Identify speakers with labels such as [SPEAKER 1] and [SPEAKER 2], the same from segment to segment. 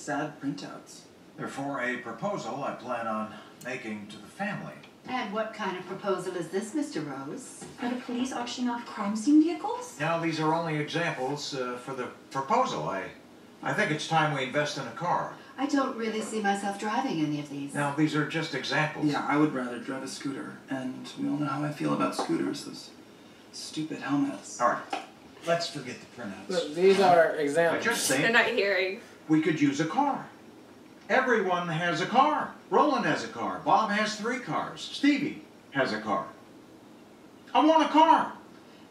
[SPEAKER 1] sad printouts.
[SPEAKER 2] They're for a proposal I plan on making to the family.
[SPEAKER 3] And what kind of proposal is this, Mr. Rose?
[SPEAKER 4] Are the police auctioning off crime scene vehicles?
[SPEAKER 2] Now, these are only examples for the proposal. I think it's time we invest in a car.
[SPEAKER 3] I don't really see myself driving any of these.
[SPEAKER 2] Now, these are just examples.
[SPEAKER 1] Yeah, I would rather drive a scooter. And we all know how I feel about scooters, those stupid helmets.
[SPEAKER 2] All right, let's forget the printouts.
[SPEAKER 5] Look, these are
[SPEAKER 2] I
[SPEAKER 5] examples.
[SPEAKER 2] just
[SPEAKER 6] They're
[SPEAKER 2] think
[SPEAKER 6] not hearing.
[SPEAKER 2] we could use a car. Everyone has a car. Roland has a car. Bob has 3 cars. Stevie has a car. I want a car.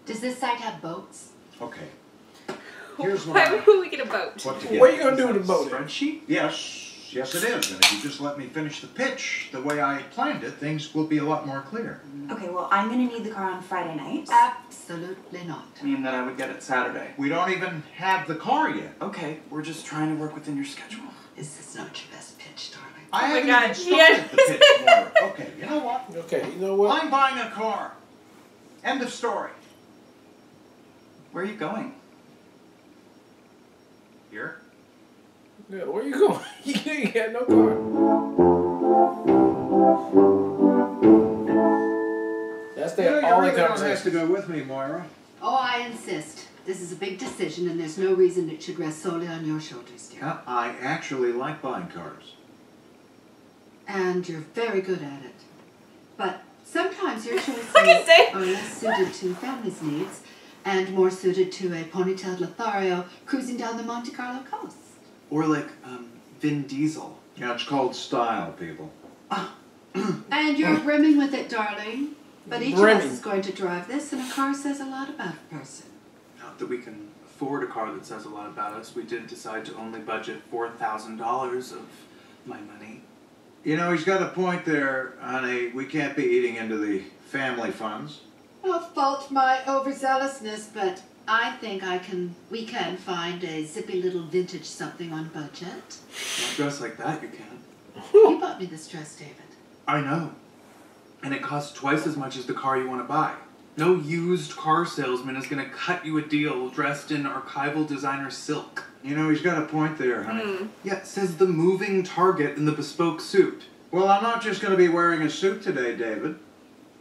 [SPEAKER 3] Does this site have boats?
[SPEAKER 2] Okay. Here's what
[SPEAKER 6] Why would we get a boat?
[SPEAKER 2] put together.
[SPEAKER 5] What are you going to do with the boat?
[SPEAKER 1] Spreadsheet?
[SPEAKER 2] Yes, it is. And if you just let me finish the pitch the way I planned it, things will be a lot more clear.
[SPEAKER 4] Okay, well, I'm gonna need the car on Friday night.
[SPEAKER 3] Absolutely not.
[SPEAKER 1] I mean that I would get it Saturday.
[SPEAKER 2] We don't even have the car yet.
[SPEAKER 1] Okay, we're just trying to work within your schedule.
[SPEAKER 3] Is this not your best pitch, darling?
[SPEAKER 2] I haven't
[SPEAKER 6] God,
[SPEAKER 2] even started the pitch, Moira. Okay, you know what?
[SPEAKER 5] Okay, you know what?
[SPEAKER 2] I'm buying a car. End of story.
[SPEAKER 1] Where are you going?
[SPEAKER 2] Here?
[SPEAKER 5] Yeah, where you going? You ain't got no car. That's the all the conversation.
[SPEAKER 2] to go with me, Moira.
[SPEAKER 3] Oh, I insist. This is a big decision, and there's no reason it should rest solely on your shoulders, dear.
[SPEAKER 2] I actually like buying cars.
[SPEAKER 3] And you're very good at it. But sometimes your choices
[SPEAKER 6] Dave.
[SPEAKER 3] are less suited to family's needs and more suited to a ponytailed Lothario cruising down the Monte Carlo coast.
[SPEAKER 1] Or like, Vin Diesel.
[SPEAKER 2] Yeah, it's called style, people.
[SPEAKER 3] And you're brimming with it, darling. But each of
[SPEAKER 5] Brimming.
[SPEAKER 3] us is going to drive this, and a car says a lot about a person.
[SPEAKER 1] Not that we can afford a car that says a lot about us. We did decide to only budget $4,000 of my money.
[SPEAKER 2] You know, he's got a point there, honey. We can't be eating into the family funds.
[SPEAKER 3] I'll fault my overzealousness, but I think we can find a zippy little vintage something on budget.
[SPEAKER 1] Not dressed like that, you can't.
[SPEAKER 3] You bought me this dress, David.
[SPEAKER 1] I know. And it costs twice as much as the car you want to buy. No used car salesman is going to cut you a deal dressed in archival designer silk.
[SPEAKER 2] You know, he's got a point there, honey.
[SPEAKER 1] Yeah, it says the moving target in the bespoke suit.
[SPEAKER 2] Well, I'm not just going to be wearing a suit today, David.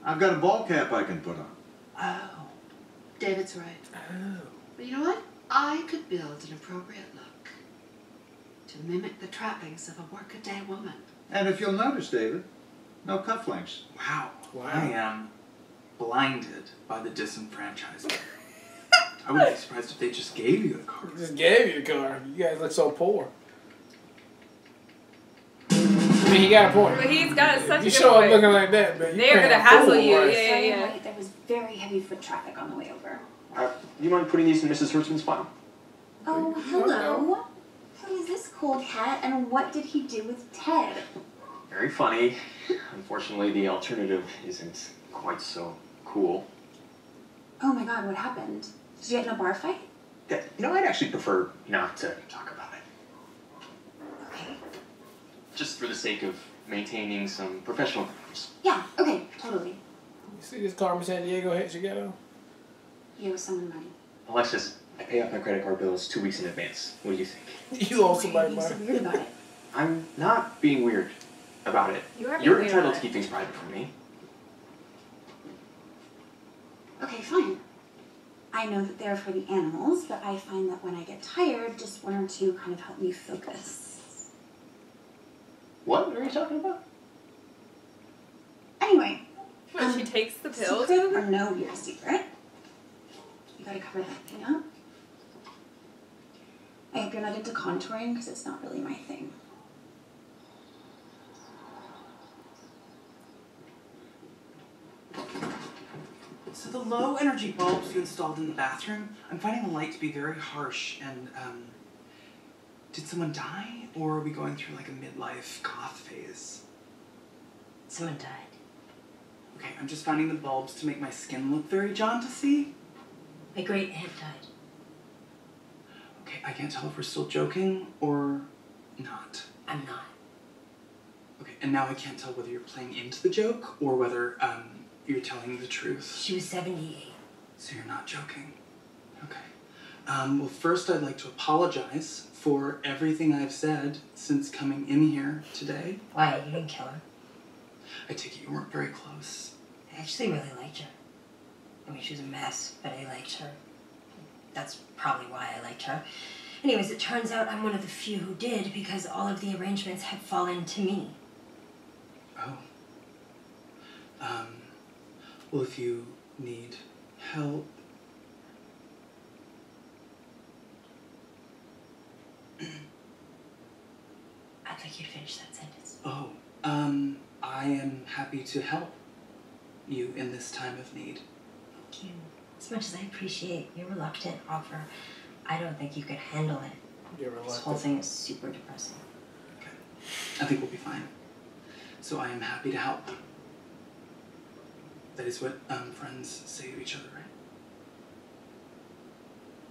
[SPEAKER 2] I've got a ball cap I can put on.
[SPEAKER 3] Oh, David's right.
[SPEAKER 5] Oh.
[SPEAKER 3] But you know what? I could build an appropriate look to mimic the trappings of a workaday woman.
[SPEAKER 2] And if you'll notice, David, no cufflinks.
[SPEAKER 1] Wow.
[SPEAKER 5] Wow.
[SPEAKER 1] I am blinded by the disenfranchisement. I wouldn't be surprised if they just gave you the car.
[SPEAKER 5] Just gave you the car. You guys look so poor. I mean, he got a point.
[SPEAKER 6] But he's got such a
[SPEAKER 5] You
[SPEAKER 6] good
[SPEAKER 5] show up
[SPEAKER 6] point.
[SPEAKER 5] looking like that, but
[SPEAKER 6] They're gonna hassle you. Yeah,
[SPEAKER 4] Friday
[SPEAKER 6] yeah.
[SPEAKER 4] night, there was very heavy foot traffic on the way over.
[SPEAKER 7] Do you mind putting these in Mrs. Hertzman's file?
[SPEAKER 4] Oh, hello. Who is this cool cat, and what did he do with Ted?
[SPEAKER 7] Very funny. Unfortunately, the alternative isn't quite so cool.
[SPEAKER 4] Oh my god, what happened? Did you get in a bar fight?
[SPEAKER 7] Yeah, you know, I'd actually prefer not to talk about it.
[SPEAKER 4] Okay.
[SPEAKER 7] Just for the sake of maintaining some professional norms.
[SPEAKER 4] Yeah, okay, totally.
[SPEAKER 5] You see this Carmen San Diego hit you got on?
[SPEAKER 4] You owe someone money.
[SPEAKER 7] Alexis, I pay off my credit card bills 2 weeks in advance. What do you think?
[SPEAKER 5] You owe
[SPEAKER 4] Why are
[SPEAKER 5] somebody
[SPEAKER 4] you so
[SPEAKER 5] money.
[SPEAKER 4] weird about it?
[SPEAKER 7] I'm not being weird about it.
[SPEAKER 6] You are being
[SPEAKER 7] You're
[SPEAKER 6] weird
[SPEAKER 7] entitled
[SPEAKER 6] about
[SPEAKER 7] to keep things private from me.
[SPEAKER 4] Okay, fine. I know that they're for the animals, but I find that when I get tired, just one or two kind of help me focus.
[SPEAKER 7] What are you talking about?
[SPEAKER 4] Anyway.
[SPEAKER 6] When she takes the pill.
[SPEAKER 4] Secret or no your secret, you gotta cover that thing up. I hope you're not into contouring, because it's not really my thing.
[SPEAKER 1] So the low energy bulbs you installed in the bathroom, I'm finding the light to be very harsh and, did someone die? Or are we going through like a midlife goth phase?
[SPEAKER 8] Someone died.
[SPEAKER 1] Okay, I'm just finding the bulbs to make my skin look very jaunty.
[SPEAKER 8] My great aunt died.
[SPEAKER 1] Okay, I can't tell if we're still joking or not.
[SPEAKER 8] I'm not.
[SPEAKER 1] Okay, and now I can't tell whether you're playing into the joke or whether, you're telling the truth.
[SPEAKER 8] She was 78.
[SPEAKER 1] So you're not joking? Okay. Well, first I'd like to apologize for everything I've said since coming in here today.
[SPEAKER 8] Why? You didn't kill her.
[SPEAKER 1] I take it you weren't very close.
[SPEAKER 8] I actually really liked her. I mean, she was a mess, but I liked her. That's probably why I liked her. Anyways, it turns out I'm one of the few who did because all of the arrangements had fallen to me.
[SPEAKER 1] Oh. Well, if you need help...
[SPEAKER 8] I'd like you to finish that sentence.
[SPEAKER 1] Oh, I am happy to help you in this time of need.
[SPEAKER 8] Thank you. As much as I appreciate your reluctant offer, I don't think you could handle it.
[SPEAKER 5] You're
[SPEAKER 8] This whole
[SPEAKER 5] reluctant.
[SPEAKER 8] thing is super depressing.
[SPEAKER 1] Okay. I think we'll be fine. So I am happy to help. That is what friends say to each other, right?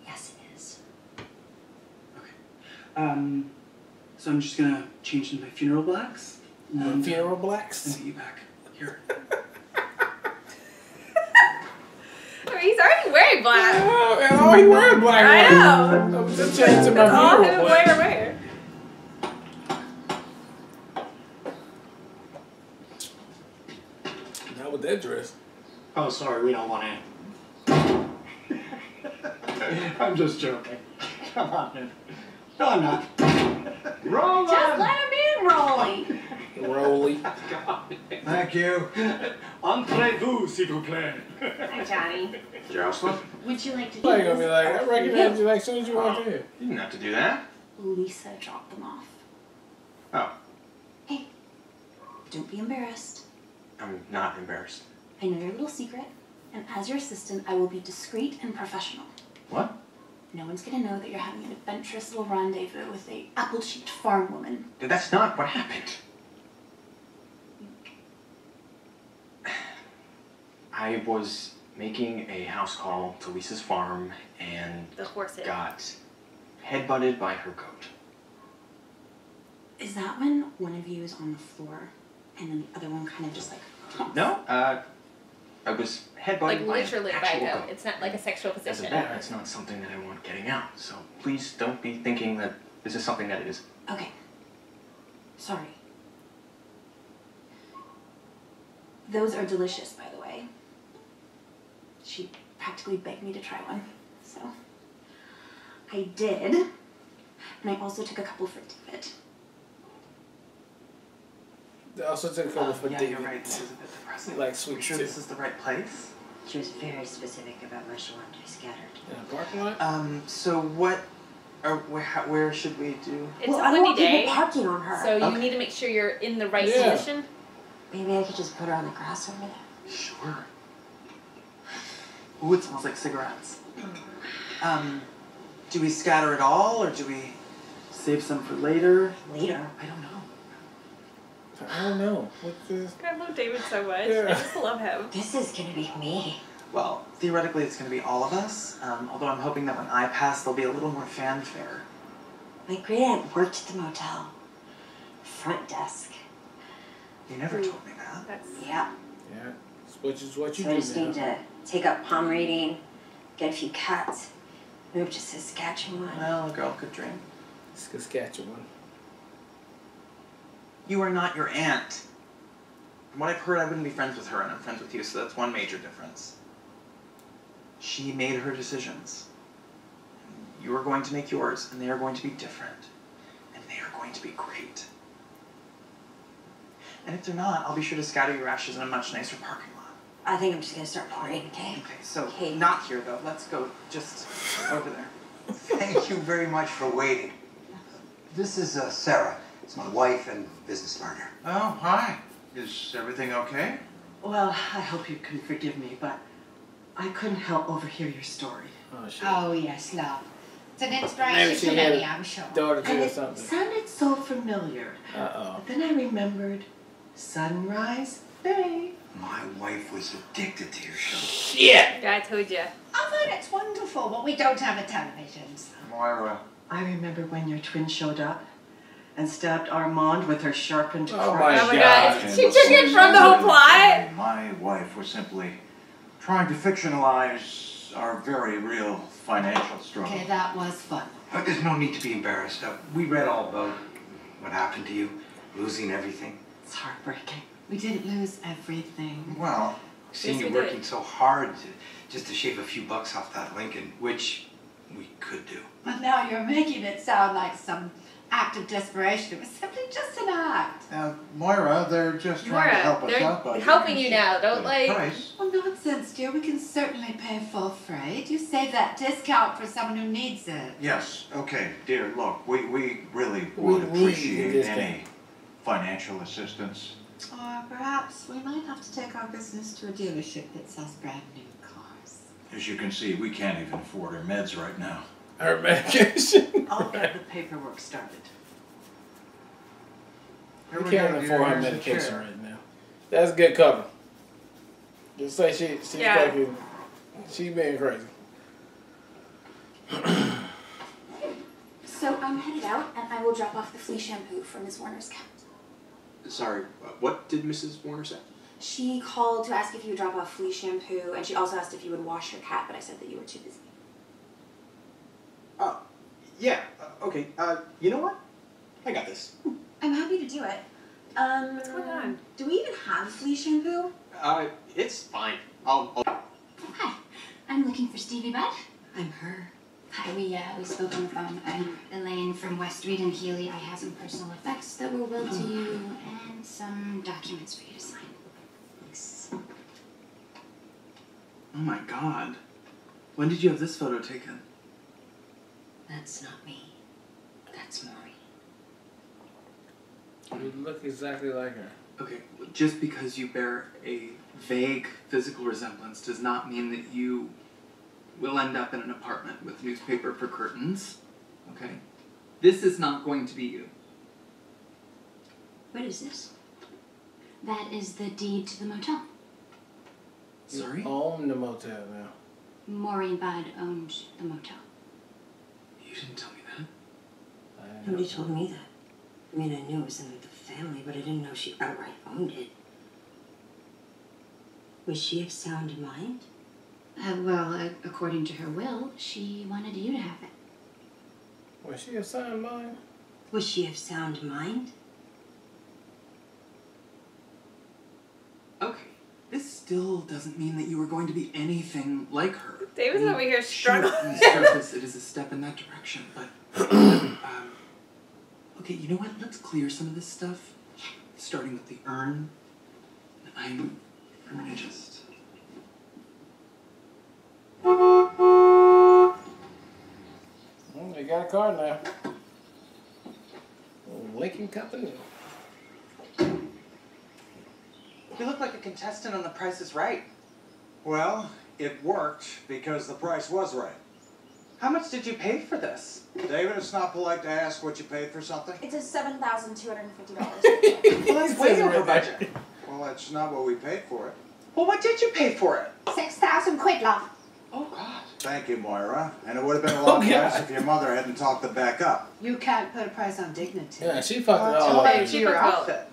[SPEAKER 8] Yes, it is.
[SPEAKER 1] Okay. So I'm just gonna change into my funeral blacks. And
[SPEAKER 5] Funeral blacks?
[SPEAKER 1] and get you back here.
[SPEAKER 6] I mean, he's already wearing black.
[SPEAKER 5] Oh, and all he wearing black.
[SPEAKER 6] I know.
[SPEAKER 5] I was just changing my
[SPEAKER 6] That's all
[SPEAKER 5] funeral
[SPEAKER 6] him
[SPEAKER 5] black.
[SPEAKER 6] wear.
[SPEAKER 5] Not with that dress.
[SPEAKER 2] Oh, sorry, we don't want to. I'm just joking. Come on, man. No, I'm not. Roll
[SPEAKER 4] Just
[SPEAKER 2] on!
[SPEAKER 4] let him in, Rolly.
[SPEAKER 5] Rolly.
[SPEAKER 2] Thank you. Entrez-vous, s'il vous plaît.
[SPEAKER 4] Hi, Johnny.
[SPEAKER 7] Jocelyn?
[SPEAKER 4] Would you like to do
[SPEAKER 5] Like gonna be
[SPEAKER 4] this?
[SPEAKER 5] like, I recognize you like as soon as you walked in.
[SPEAKER 7] You didn't have to do that.
[SPEAKER 4] Lisa dropped them off.
[SPEAKER 7] Oh,
[SPEAKER 4] Hey, don't be embarrassed.
[SPEAKER 7] I'm not embarrassed.
[SPEAKER 4] I know your little secret, and as your assistant, I will be discreet and professional.
[SPEAKER 7] What?
[SPEAKER 4] No one's gonna know that you're having an adventurous little rendezvous with a apple-cheeked farm woman.
[SPEAKER 7] That's not what happened. I was making a house call to Lisa's farm and
[SPEAKER 6] The horse is.
[SPEAKER 7] got headbutted by her goat.
[SPEAKER 4] Is that when one of you is on the floor, and then the other one kind of just like...
[SPEAKER 7] No, I was headbutted
[SPEAKER 6] Like
[SPEAKER 7] by
[SPEAKER 6] literally
[SPEAKER 7] an
[SPEAKER 6] by
[SPEAKER 7] actual
[SPEAKER 6] a
[SPEAKER 7] goat.
[SPEAKER 6] goat. It's not like a sexual
[SPEAKER 7] As a
[SPEAKER 6] position.
[SPEAKER 7] vet, it's not something that I want getting out. So please don't be thinking that this is something that it is.
[SPEAKER 4] Okay. Sorry. Those are delicious, by the way. She practically begged me to try one, so I did. And I also took a couple for David.
[SPEAKER 5] They also took a couple for
[SPEAKER 1] yeah,
[SPEAKER 5] David.
[SPEAKER 1] you're right. This is a bit depressing.
[SPEAKER 5] Like sweet
[SPEAKER 1] You sure
[SPEAKER 5] too.
[SPEAKER 1] this is the right place?
[SPEAKER 8] She was very specific about where she wanted to be scattered.
[SPEAKER 5] In a parking lot?
[SPEAKER 1] So what, or where should we do?
[SPEAKER 6] It's
[SPEAKER 8] well,
[SPEAKER 6] a
[SPEAKER 8] I don't want
[SPEAKER 6] windy
[SPEAKER 8] people
[SPEAKER 6] day,
[SPEAKER 8] parking on her.
[SPEAKER 6] so you
[SPEAKER 1] Okay.
[SPEAKER 6] need to make sure you're in the right
[SPEAKER 5] Yeah.
[SPEAKER 6] position.
[SPEAKER 8] Maybe I could just put her on the grass over there.
[SPEAKER 1] Sure. Ooh, it smells like cigarettes. Do we scatter it all, or do we save some for later?
[SPEAKER 8] Later.
[SPEAKER 1] I don't know.
[SPEAKER 5] I don't know. What's this?
[SPEAKER 6] I love David so much.
[SPEAKER 5] Yeah.
[SPEAKER 6] I just love him.
[SPEAKER 8] This is gonna be me.
[SPEAKER 1] Well, theoretically it's going to be all of us, although I'm hoping that when I pass there'll be a little more fanfare.
[SPEAKER 8] My great aunt worked at the motel. Front desk.
[SPEAKER 1] You never told me that.
[SPEAKER 6] That's
[SPEAKER 8] Yeah.
[SPEAKER 5] Yeah. Which is what you
[SPEAKER 8] So I
[SPEAKER 5] do
[SPEAKER 8] just
[SPEAKER 5] now.
[SPEAKER 8] need to take up palm reading, get a few cuts, move to Saskatchewan.
[SPEAKER 1] Well, a girl could dream.
[SPEAKER 5] Saskatchewan.
[SPEAKER 1] You are not your aunt. From what I've heard, I wouldn't be friends with her, and I'm friends with you, so that's one major difference. She made her decisions. You are going to make yours, and they are going to be different. And they are going to be great. And if they're not, I'll be sure to scatter your ashes in a much nicer parking lot.
[SPEAKER 8] I think I'm just gonna start pouring, okay?
[SPEAKER 1] Okay, so
[SPEAKER 8] Okay.
[SPEAKER 1] not here, though. Let's go just over there.
[SPEAKER 9] Thank you very much for waiting. This is Sarah. It's my wife and business partner.
[SPEAKER 2] Oh, hi. Is everything okay?
[SPEAKER 10] Well, I hope you can forgive me, but I couldn't help overhear your story.
[SPEAKER 5] Oh, shit.
[SPEAKER 3] Oh, yes, love. It's an
[SPEAKER 5] Maybe
[SPEAKER 3] inspiration
[SPEAKER 5] she
[SPEAKER 3] to
[SPEAKER 5] had
[SPEAKER 3] many,
[SPEAKER 5] a
[SPEAKER 3] I'm sure.
[SPEAKER 5] daughter
[SPEAKER 10] And
[SPEAKER 5] too or
[SPEAKER 10] it
[SPEAKER 5] something.
[SPEAKER 10] sounded so familiar.
[SPEAKER 5] Uh-oh.
[SPEAKER 10] But then I remembered Sunrise Bay.
[SPEAKER 9] My wife was addicted to your show.
[SPEAKER 5] Shit!
[SPEAKER 6] yeah, I told you.
[SPEAKER 3] I thought it's wonderful, but we don't have a television, so.
[SPEAKER 2] Moira.
[SPEAKER 10] I remember when your twin showed up and stabbed Armand with her sharpened
[SPEAKER 5] Oh
[SPEAKER 10] crutch.
[SPEAKER 6] Oh my
[SPEAKER 5] God.
[SPEAKER 6] god. She took it from the whole plot.
[SPEAKER 2] My wife was simply trying to fictionalize our very real financial struggle.
[SPEAKER 3] Okay, that was fun.
[SPEAKER 9] There's no need to be embarrassed. We read all about what happened to you, losing everything.
[SPEAKER 3] It's heartbreaking. We didn't lose everything.
[SPEAKER 9] Well, seeing
[SPEAKER 6] Yes,
[SPEAKER 9] you
[SPEAKER 6] we
[SPEAKER 9] working
[SPEAKER 6] did.
[SPEAKER 9] so hard just to shave a few bucks off that Lincoln, which we could do.
[SPEAKER 3] But now you're making it sound like some act of desperation. It was simply just an act.
[SPEAKER 2] Moira, they're just trying to help us
[SPEAKER 6] they're
[SPEAKER 2] out by
[SPEAKER 6] helping you now. Don't
[SPEAKER 2] the
[SPEAKER 6] like.
[SPEAKER 2] price.
[SPEAKER 3] Well, nonsense, dear. We can certainly pay full freight. You save that discount for someone who needs it.
[SPEAKER 2] Yes, okay, dear, look, we really
[SPEAKER 5] We
[SPEAKER 2] would
[SPEAKER 5] need
[SPEAKER 2] appreciate
[SPEAKER 5] this
[SPEAKER 2] any financial assistance.
[SPEAKER 3] Or perhaps we might have to take our business to a dealership that sells brand new cars.
[SPEAKER 2] As you can see, we can't even afford our meds right now.
[SPEAKER 5] Her medication.
[SPEAKER 10] I'll get the paperwork started.
[SPEAKER 5] We can't afford her medication right now. That's good cover. Just say she's fucking, she being crazy.
[SPEAKER 4] So I'm headed out, and I will drop off the flea shampoo for Ms. Warner's cat.
[SPEAKER 7] Sorry, what did Mrs. Warner say?
[SPEAKER 4] She called to ask if you would drop off flea shampoo, and she also asked if you would wash her cat, but I said that you were too busy.
[SPEAKER 7] Oh, yeah, okay, you know what? I got this.
[SPEAKER 4] I'm happy to do it.
[SPEAKER 6] What's going on?
[SPEAKER 4] Do we even have flea shampoo?
[SPEAKER 7] It's fine. I'll
[SPEAKER 4] Hi, I'm looking for Stevie Bud.
[SPEAKER 3] I'm her.
[SPEAKER 4] Hi, we spoke on the phone. I'm Elaine from West Reed and Healy. I have some personal effects that were willed to you and some documents for you to sign. Thanks.
[SPEAKER 1] Oh my god. When did you have this photo taken?
[SPEAKER 8] That's not me. That's Maury.
[SPEAKER 5] You look exactly like her.
[SPEAKER 1] Okay, just because you bear a vague physical resemblance does not mean that you will end up in an apartment with newspaper for curtains. Okay? This is not going to be you.
[SPEAKER 8] What is this?
[SPEAKER 4] That is the deed to the motel.
[SPEAKER 1] Sorry?
[SPEAKER 5] You own the motel now.
[SPEAKER 4] Maureen Budd owned the motel.
[SPEAKER 1] You didn't tell me that.
[SPEAKER 8] Nobody told me that. I mean, I knew it was in the family, but I didn't know she outright owned it. Was she of sound mind?
[SPEAKER 4] According to her will, she wanted you to have it.
[SPEAKER 5] Was she a son of mine?
[SPEAKER 8] Was she of sound mind?
[SPEAKER 1] Okay. This still doesn't mean that you are going to be anything like her.
[SPEAKER 6] David's over here
[SPEAKER 1] Sure,
[SPEAKER 6] struggling.
[SPEAKER 1] on the surface, it is a step in that direction, but okay, you know what? Let's clear some of this stuff, starting with the urn. I'm gonna just.
[SPEAKER 5] They got a car now. Lincoln Company.
[SPEAKER 1] You look like a contestant on The Price is Right.
[SPEAKER 2] Well, it worked because the price was right.
[SPEAKER 1] How much did you pay for this?
[SPEAKER 2] David, it's not polite to ask what you paid for something.
[SPEAKER 4] It's a $7,250.
[SPEAKER 1] Well, that's way over budget.
[SPEAKER 2] Well, that's not what we paid for it.
[SPEAKER 1] Well, what did you pay for it?
[SPEAKER 3] 6,000 quid, love.
[SPEAKER 1] Oh, God.
[SPEAKER 2] Thank you, Moira. And it would have been a lot nicer if your mother hadn't talked it back up.
[SPEAKER 3] You can't put a price on dignity.
[SPEAKER 5] Yeah, she fucked it all
[SPEAKER 1] Tell
[SPEAKER 5] up.
[SPEAKER 1] me to your outfit.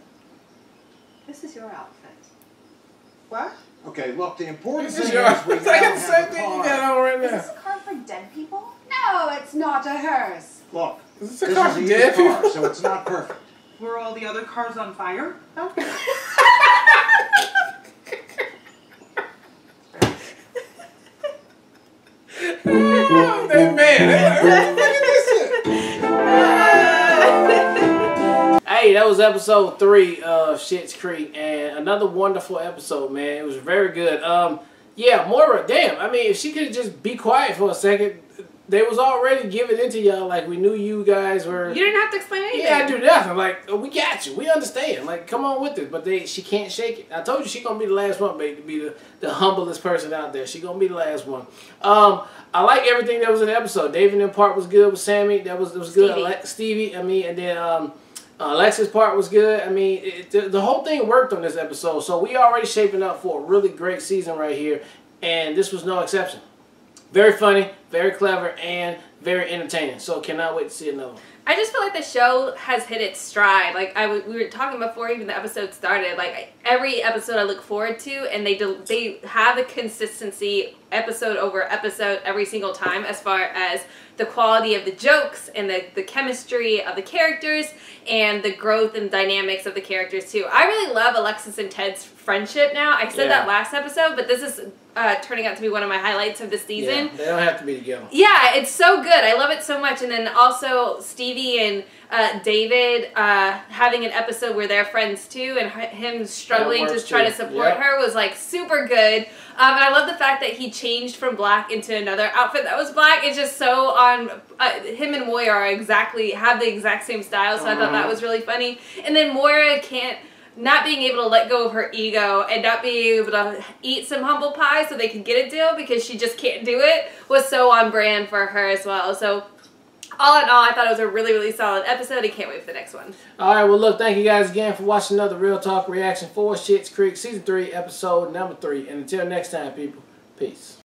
[SPEAKER 3] This is your outfit.
[SPEAKER 1] What?
[SPEAKER 2] Okay, look, the important
[SPEAKER 5] This
[SPEAKER 2] thing
[SPEAKER 5] is
[SPEAKER 2] is
[SPEAKER 5] yours.
[SPEAKER 2] we
[SPEAKER 5] It's
[SPEAKER 2] now
[SPEAKER 5] like the
[SPEAKER 2] have
[SPEAKER 5] same
[SPEAKER 2] a
[SPEAKER 5] thing you
[SPEAKER 2] car.
[SPEAKER 5] got on right
[SPEAKER 4] Is
[SPEAKER 5] now.
[SPEAKER 4] this a car for dead people?
[SPEAKER 3] No, it's not a hearse.
[SPEAKER 2] Look,
[SPEAKER 5] Is
[SPEAKER 2] this
[SPEAKER 5] this a car
[SPEAKER 2] is
[SPEAKER 5] for
[SPEAKER 2] a
[SPEAKER 5] dead
[SPEAKER 2] used car,
[SPEAKER 5] people?
[SPEAKER 2] so it's not perfect.
[SPEAKER 1] Were all the other cars on fire?
[SPEAKER 5] Oh, that man. Look at this shit. Hey, that was episode 3 of Schitt's Creek, and another wonderful episode, man. It was very good. Yeah, Moira, damn. I mean, if she could just be quiet for a second, they was already giving it to y'all like we knew you guys were.
[SPEAKER 6] You didn't have to explain anything.
[SPEAKER 5] Yeah, I do nothing. Like, we got you. We understand. Like, come on with it. But she can't shake it. I told you she gonna be the last one, baby, to be the humblest person out there. She gonna be the last one. I like everything that was in the episode. David in part was good with Sammy. That was good. Stevie. I mean, and then Alexis part was good. I mean, the whole thing worked on this episode. So we already shaping up for a really great season right here, and this was no exception. Very funny, very clever, and very entertaining. So cannot wait to see another one.
[SPEAKER 6] I just feel like the show has hit its stride. Like we were talking before even the episode started. Like every episode I look forward to, and they have the consistency episode over episode every single time as far as the quality of the jokes and the chemistry of the characters and the growth and dynamics of the characters too. I really love Alexis and Ted's friendship now. I said that last episode, but this is turning out to be one of my highlights of the season.
[SPEAKER 5] Yeah, they don't have to be together.
[SPEAKER 6] Yeah, it's so good. I love it so much. And then also Stevie and David having an episode where they're friends too, and him struggling to try to support her was like super good. And I love the fact that he changed from black into another outfit that was black. It's just so on. Him and Moira are have the exact same style, so I thought that was really funny. And then Moira not being able to let go of her ego and not being able to eat some humble pie so they can get a deal because she just can't do it was so on brand for her as well. So all in all, I thought it was a really, really solid episode. I can't wait for the next one.
[SPEAKER 5] All right, well, look, thank you guys again for watching another Real Talk reaction for Schitt's Creek Season 3, Episode number 3. And until next time, people, peace.